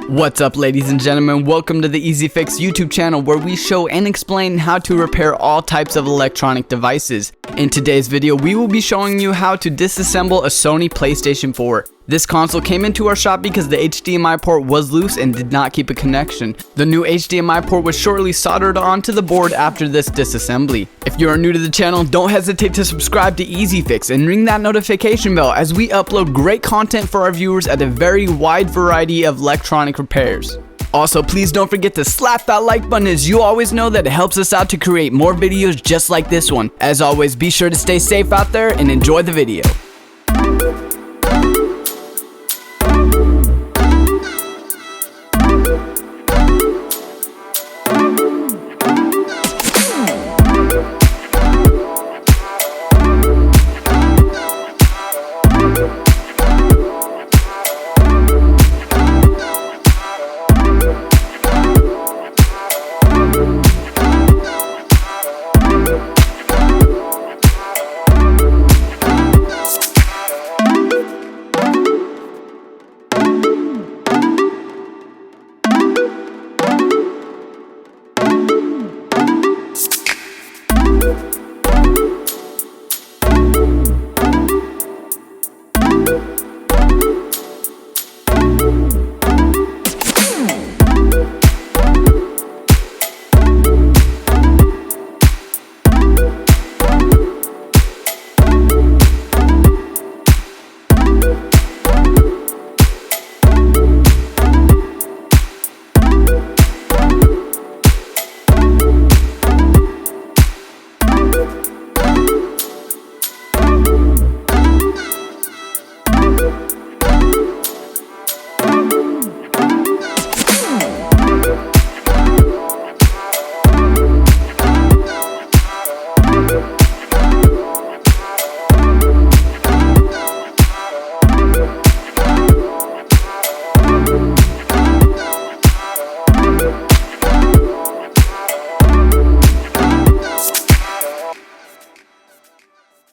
What's up, ladies and gentlemen? Welcome to the Easy Fix YouTube channel, where we show and explain how to repair all types of electronic devices. In today's video, we will be showing you how to disassemble a Sony PlayStation 4. This console came into our shop because the HDMI port was loose and did not keep a connection. The new HDMI port was shortly soldered onto the board after this disassembly. If you are new to the channel, don't hesitate to subscribe to Easy Fix and ring that notification bell, as we upload great content for our viewers at a very wide variety of electronic repairs. Also, please don't forget to slap that like button, as you always know that it helps us out to create more videos just like this one. As always, be sure to stay safe out there and enjoy the video.